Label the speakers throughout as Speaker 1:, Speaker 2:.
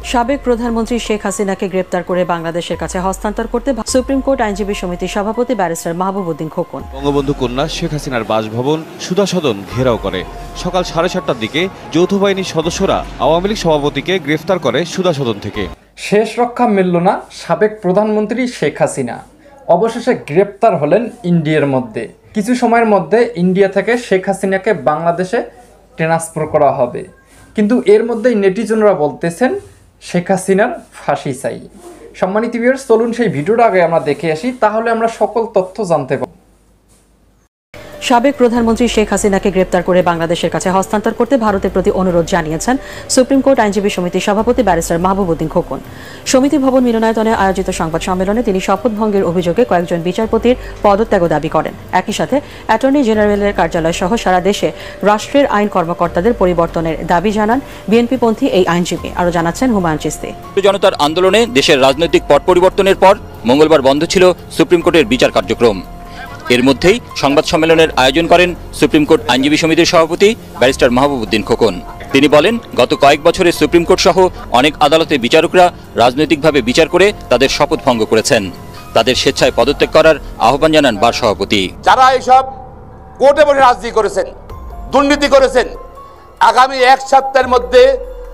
Speaker 1: সাবেক প্রধানমন্ত্রী শেখ হাসিনাকে গ্রেপ্তার করে বাংলাদেশের কাছে হস্তান্তর করতে সুপ্রিম কোর্ট আইনজীবী সমিতির সভাপতি ব্যারিস্টার মাহবুব-উদ্দিন খোকন
Speaker 2: বঙ্গবন্ধু কন্যা শেখ হাসিনার বাসভবন সুধা সদন ঘেরাও করে। সকাল 7:30টার দিকে যৌথ বাহিনীর সদস্যরা আওয়ামী লীগ সভাপতিকে গ্রেফতার করে সুধা সদন থেকে।
Speaker 3: শেষ রক্ষা মিলল না সাবেক প্রধানমন্ত্রী শেখ হাসিনা। অবশেষে গ্রেপ্তার হলেন ইন্ডিয়ার মধ্যে। কিছু সময়ের মধ্যে ইন্ডিয়া থেকে শেখ হাসিনাকে বাংলাদেশে ট্রান্সফার করা হবে। কিন্তু এর মধ্যেই নেটিজনরা বলতেছেন শেখ হাসিনার ফাঁসি চাই। সম্মানিত ভিউয়ার্স, চলুন সেই ভিডিওটা আগে আমরা দেখে আসি, তাহলে আমরা সকল তথ্য জানতে পারব।
Speaker 1: সাবেক প্রধানমন্ত্রী শেখ হাসিনাকে গ্রেপ্তার করে বাংলাদেশের কাছে হস্তান্তর করতে ভারতের প্রতি অনুরোধ জানিয়েছেন সুপ্রিম কোর্ট আইনজীবী সমিতির সভাপতি ব্যারিস্টার মাহবুব-উদ্দিন খোকন। সমিতি ভবন মিলনায়তনে আয়োজিত সংবাদ সম্মেলনে তিনি শপথ ভঙ্গের অভিযোগে কয়েকজন বিচারপতির পদত্যাগ দাবি করেন। একই সাথে অ্যাটর্নি জেনারেলের কার্যালয় সহ সারা দেশে রাষ্ট্রের আইন কর্মকর্তাদের পরিবর্তনের দাবি জানান বিএনপিপন্থী এই আইনজীবী। আরও জানাচ্ছেন হুমায়ুন চিস্তি।
Speaker 4: জনতার আন্দোলনে দেশের রাজনৈতিক পট পরিবর্তনের পর মঙ্গলবার বন্ধ ছিল সুপ্রিম কোর্টের বিচার কার্যক্রম। এর মধ্যেই সংবাদ সম্মেলনের আয়োজন করেন সুপ্রিম কোর্ট আইনজীবী সমিতির সভাপতি ব্যারিস্টার মাহবুব-উদ্দিন খোকন। তিনি বলেন, গত কয়েক বছরে সুপ্রিম কোর্ট সহ অনেক আদালতে বিচারকরা রাজনৈতিকভাবে বিচার করে তাদের শপথ ভঙ্গ করেছেন। তাদের স্বেচ্ছায় পদত্যাগ করার আহ্বান জানান বার সভাপতি।
Speaker 5: যারা এইসব কোর্টে বসে রাজনীতি করেছেন, দুর্নীতি করেছেন, আগামী এক সপ্তাহের মধ্যে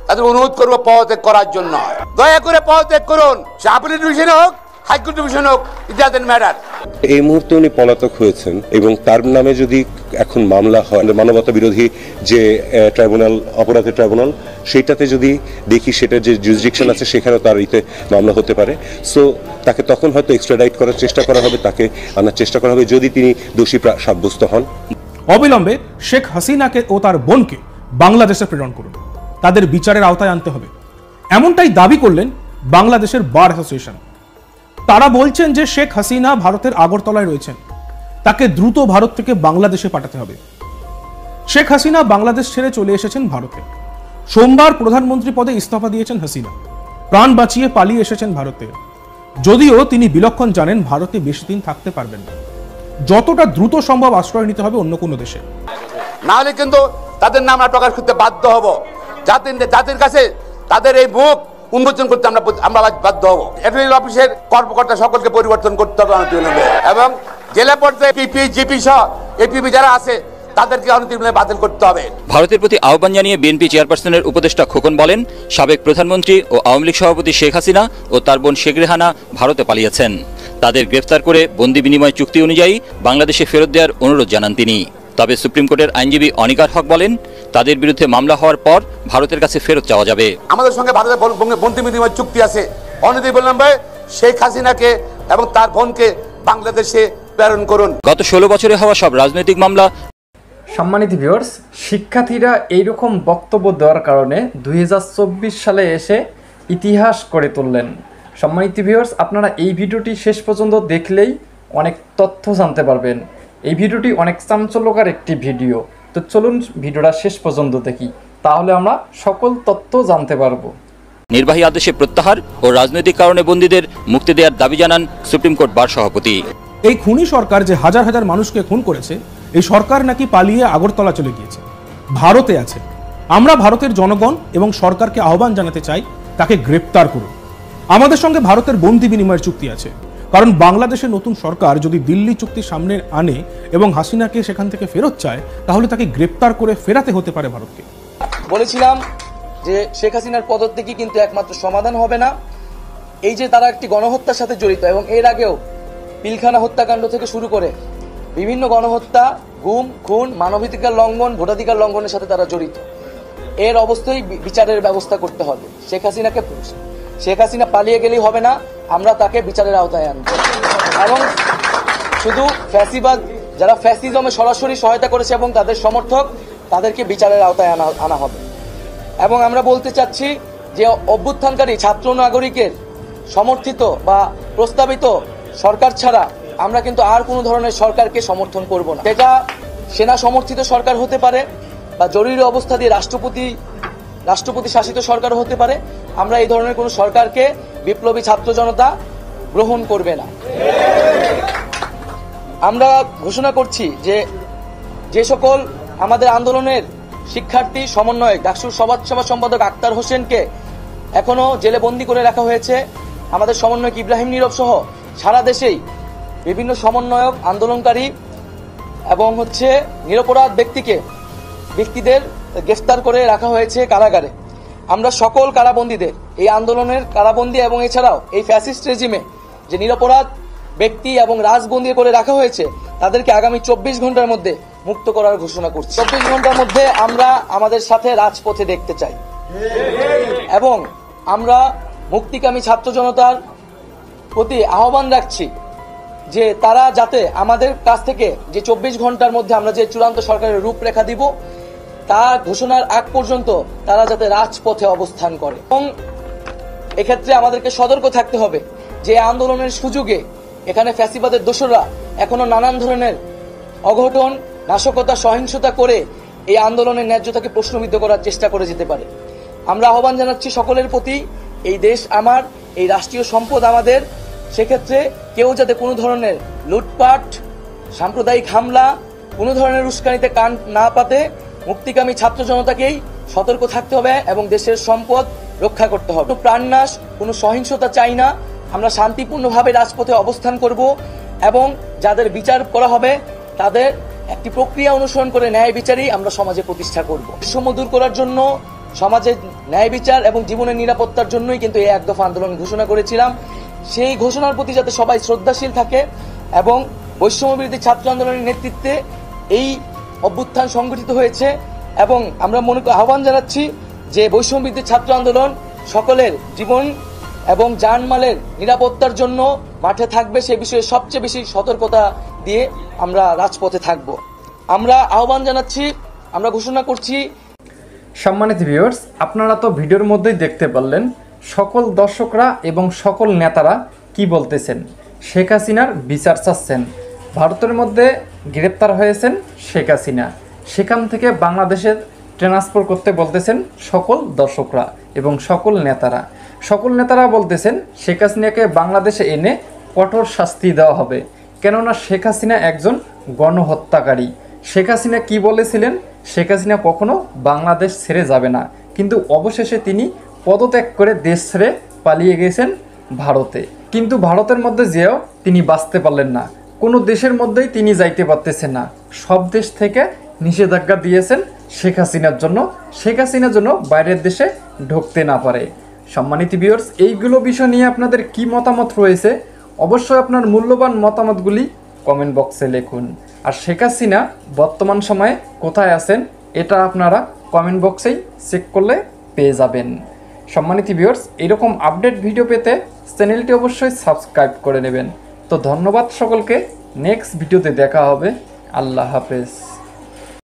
Speaker 5: তাদের অনুরোধ করবো পদত্যাগ করার জন্য। দয়া করে পদত্যাগ করুন। আপিল ডিভিশনে হোক, হাইকোর্ট ডিভিশনে হোক, ইট ডাজন্ট ম্যাটার।
Speaker 6: এই মুহূর্তে উনি পলাতক হয়েছেন এবং তার নামে যদি এখন মামলা হয়, মানবতা বিরোধী যে ট্রাইব্যুনাল, অপরাধের ট্রাইব্যুনাল, সেটাতে যদি দেখি সেটার যে জুরিসডিকশন আছে সেখানেও তার ইতে মামলা হতে পারে। সো তাকে তখন হয়তো এক্সট্রাডাইট করার চেষ্টা করা হবে, তাকে আনার চেষ্টা করা হবে যদি তিনি দোষী সাব্যস্ত হন।
Speaker 7: অবিলম্বে শেখ হাসিনাকে ও তার বোনকে বাংলাদেশে প্রেরণ করুন, তাদের বিচারের আওতায় আনতে হবে, এমনটাই দাবি করলেন বাংলাদেশের বার অ্যাসোসিয়েশন। তারা বলছেন যে শেখ হাসিনা ভারতের আগরতলায় রয়েছেন, তাকে দ্রুত ভারত থেকে বাংলাদেশে পাঠাতে হবে। শেখ হাসিনা বাংলাদেশ ছেড়ে চলে এসেছেন ভারতে। সোমবার প্রধানমন্ত্রী পদে ইস্তফা দিয়েছেন হাসিনা, প্রাণ বাঁচিয়ে পালিয়ে এসেছেন ভারতে। যদিও তিনি বিলক্ষণ জানেন ভারতে বেশি দিন থাকতে পারবেন না, যতটা দ্রুত সম্ভব আশ্রয় নিতে হবে অন্য কোনো দেশে।
Speaker 5: না হলে কিন্তু তাদের নাম আমরা প্রকাশ করতে বাধ্য হব। জাতির কাছে তাদের এই মুখ উন্মোচন করতে আমরা বাধ্য হব। অ্যাটর্নি অফিসের কর্মকর্তা সকলকে পরিবর্তন করতে হবে এবং জেলা পর্যায়ে পিপি, জিপি সহ এপিপি যারা আছে তাদেরকে অনতিবিলম্বে বাতিল করতে হবে।
Speaker 4: ভারতের প্রতি আহ্বান জানিয়ে বিএনপি চেয়ারপারসনের উপদেষ্টা খোকন বলেন, সাবেক প্রধানমন্ত্রী ও আওয়ামী লীগ সভাপতি শেখ হাসিনা ও তার বোন শেখ রেহানা ভারতে পালিয়েছেন। তাদের গ্রেফতার করে বন্দি বিনিময় চুক্তি অনুযায়ী বাংলাদেশে ফেরত দেওয়ার অনুরোধ জানান তিনি। তবে সুপ্রিম কোর্টের আইনজীবী অনিকার হক বলেন, তাদের বিরুদ্ধে মামলা হওয়ার পর ভারতের কাছে ফেরত চাওয়া যাবে।
Speaker 5: আমাদের সঙ্গে ভারতের বন্দি বিনিময় চুক্তি আছে, অনতিবিলম্বে শেখ হাসিনাকে এবং তার বোনকে বাংলাদেশে প্রেরণ করুন।
Speaker 4: গত 16 বছরে হওয়া সব রাজনৈতিক মামলা।
Speaker 3: সম্মানিত ভিউয়ার্স, শিক্ষার্থীরা এইরকম বক্তব্য দেওয়ার কারণে 2024 সালে এসে ইতিহাস করে তুললেন। সম্মানিত ভিউয়ার্স, আপনারা এই ভিডিওটি শেষ পর্যন্ত দেখলেই অনেক তথ্য জানতে পারবেন। এই ভিডিওটি অনেক চাঞ্চল্যকর একটি ভিডিও, তো চলুন ভিডিওটা শেষ পর্যন্ত দেখি, তাহলে আমরা সকল তথ্য জানতে পারবো।
Speaker 4: নির্বাহী আদেশে প্রত্যাহার ও রাজনৈতিক কারণে বন্দীদের মুক্তি দেওয়ার দাবি জানান সুপ্রিম কোর্ট বার সভাপতি।
Speaker 7: এই খুনি সরকার যে হাজার হাজার মানুষকে খুন করেছে, এই সরকার নাকি পালিয়ে আগরতলা চলে গিয়েছে, ভারতে আছে। আমরা ভারতের জনগণ এবং সরকারকে আহ্বান জানাতে চাই, তাকে গ্রেপ্তার করুন। আমাদের সঙ্গে ভারতের বন্দি বিনিময়ের চুক্তি আছে, কারণ বাংলাদেশের নতুন সরকার যদি দিল্লি চুক্তি সামনে আনে এবং হাসিনাকে সেখান থেকে ফেরত চায়, তাহলে তাকে গ্রেপ্তার করে ফেরাতে হতে পারে ভারতকে।
Speaker 8: বলেছিলাম যে শেখ হাসিনার পদত্যাগই কিন্তু একমাত্র সমাধান হবে না। এই যে তারা একটি গণহত্যার সাথে জড়িত এবং এর আগেও পিলখানা হত্যাকাণ্ড থেকে শুরু করে বিভিন্ন গণহত্যা, গুম, খুন, মানবাধিকার লঙ্ঘন, ভোটাধিকার লঙ্ঘনের সাথে তারা জড়িত। এর অবস্থায় বিচারের ব্যবস্থা করতে হবে। শেখ হাসিনা পালিয়ে গেলেই হবে না, আমরা তাকে বিচারের আওতায় আনব এবং শুধু ফ্যাসিবাদ, যারা ফ্যাসিজমে সরাসরি সহায়তা করেছে এবং তাদের সমর্থক, তাদেরকে বিচারের আওতায় আনা হবে। এবং আমরা বলতে চাচ্ছি যে অভ্যুত্থানকারী ছাত্র নাগরিকের সমর্থিত বা প্রস্তাবিত সরকার ছাড়া আমরা কিন্তু আর কোনো ধরনের সরকারকে সমর্থন করব না। সেটা সেনা সমর্থিত সরকার হতে পারে বা জরুরি অবস্থা দিয়ে রাষ্ট্রপতি শাসিত সরকার হতে পারে। আমরা এই ধরনের কোনো সরকারকে বিপ্লবী ছাত্র জনতা গ্রহণ করবে না। আমরা ঘোষণা করছি যে সকল আমাদের আন্দোলনের শিক্ষার্থী সমন্বয়ক ডাকসুর সমাজ সেবা সম্পাদক আক্তার হোসেনকে এখনও জেলে বন্দি করে রাখা হয়েছে। আমাদের সমন্বয়ক ইব্রাহিম নীরব সহ সারা দেশেই বিভিন্ন সমন্বয়ক, আন্দোলনকারী এবং নিরপরাধ ব্যক্তিদের গ্রেফতার করে রাখা হয়েছে কারাগারে। আমরা সকল কারাবন্দীদের, এই আন্দোলনের কারাবন্দী এবং এছাড়াও এই ফ্যাসিস্ট রেজিমে যে নিরপরাধ ব্যক্তি এবং রাজবন্দী করে রাখা হয়েছে, তাদেরকে আগামী 24 ঘন্টার মধ্যে মুক্ত করার ঘোষণা করছি। 24 ঘন্টার মধ্যে আমরা আমাদের সাথে রাজপথে দেখতে চাই এবং আমরা মুক্তিকামী ছাত্র জনতার প্রতি আহ্বান রাখছি যে তারা যাতে আমাদের কাছ থেকে যে 24 ঘন্টার মধ্যে আমরা যে চূড়ান্ত সরকারের রূপরেখা দিব, তা ঘোষণার আগ পর্যন্ত তারা যাতে রাজপথে অবস্থান করে। এবং এক্ষেত্রে আমাদেরকে সতর্ক থাকতে হবে যে আন্দোলনের সুযোগে এখানে ফ্যাসিবাদের দোসররা এখনো নানান ধরনের অঘটন, নাশকতা, সহিংসতা করে এই আন্দোলনের ন্যায্যতাকে প্রশ্নবিদ্ধ করার চেষ্টা করে যেতে পারে। আমরা আহ্বান জানাচ্ছি সকলের প্রতি, এই দেশ আমার, এই রাষ্ট্রীয় সম্পদ আমাদের, সেক্ষেত্রে কেউ যাতে কোনো ধরনের লুটপাট, সাম্প্রদায়িক হামলা, কোনো ধরনের উস্কানিতে কান না পাতে মুক্তিকামী ছাত্র জনতাকেই সতর্ক থাকতে হবে এবং দেশের সম্পদ রক্ষা করতে হবে। কোনো প্রাণনাশ, কোনো সহিংসতা চাই না। আমরা শান্তিপূর্ণভাবে রাজপথে অবস্থান করব এবং যাদের বিচার করা হবে তাদের একটি প্রক্রিয়া অনুসরণ করে ন্যায় বিচারই আমরা সমাজে প্রতিষ্ঠা করব। বৈষম্য দূর করার জন্য, সমাজে ন্যায় বিচার এবং জীবনের নিরাপত্তার জন্যই কিন্তু এই এক দফা আন্দোলন ঘোষণা করেছিলাম। সেই ঘোষণার প্রতি যাতে সবাই শ্রদ্ধাশীল থাকে এবং বৈষম্য বিরোধী ছাত্র আন্দোলনের নেতৃত্বে এই অভ্যুত্থান সংগঠিত হয়েছে এবং আমরা আহ্বান জানাচ্ছি যে বৈষম্য বিরোধী ছাত্র আন্দোলন সকলের জীবন এবং জানমালের নিরাপত্তার জন্য মাঠে থাকবে, সে বিষয়ে সবচেয়ে বেশি সতর্কতা দিয়ে আমরা রাজপথে থাকব। আমরা আহ্বান জানাচ্ছি, আমরা ঘোষণা করছি।
Speaker 3: সম্মানিত ভিউয়ার্স, আপনারা তো ভিডিওর মধ্যেই দেখতে পারলেন সকল দর্শকরা এবং সকল নেতারা কি বলতেছেন। শেখ হাসিনার বিচার চাচ্ছেন। ভারতের মধ্যে গ্রেপ্তার হয়েছেন শেখ হাসিনা, সেখান থেকে বাংলাদেশে ট্রান্সফার করতে বলতেছেন সকল দর্শকরা এবং সকল নেতারা। সকল নেতারা বলতেছেন শেখ হাসিনাকে বাংলাদেশে এনে কঠোর শাস্তি দেওয়া হবে, কেননা শেখ হাসিনা একজন গণহত্যাকারী। শেখ হাসিনা কি বলেছিলেন? শেখ হাসিনা কখনো বাংলাদেশ ছেড়ে যাবে না, কিন্তু অবশেষে তিনি পদত্যাগ করে দেশ ছেড়ে পালিয়ে গেছেন ভারতে। কিন্তু ভারতের মধ্যে যেও তিনি বাঁচতে পারলেন না, কোনো দেশের মধ্যেই তিনি যাইতে পারতেছেন না। সব দেশ থেকে নিষেধাজ্ঞা দিয়েছেন শেখ হাসিনার জন্য, শেখ হাসিনার জন্য বাইরের দেশে ঢুকতে না পারে। সম্মানিত ভিউয়ার্স, এইগুলো বিষয় নিয়ে আপনাদের কি মতামত রয়েছে অবশ্যই আপনার মূল্যবান মতামতগুলি কমেন্ট বক্সে লিখুন। আর শেখ হাসিনা বর্তমান সময়ে কোথায় আছেন এটা আপনারা কমেন্ট বক্সেই চেক করলে পেয়ে যাবেন। সম্মানিত ভিউয়ার্স, এরকম আপডেট ভিডিও পেতে চ্যানেলটি অবশ্যই সাবস্ক্রাইব করে নেবেন। তো ধন্যবাদ সকলকে, নেক্সট ভিডিওতে দেখা হবে। আল্লাহ হাফেজ।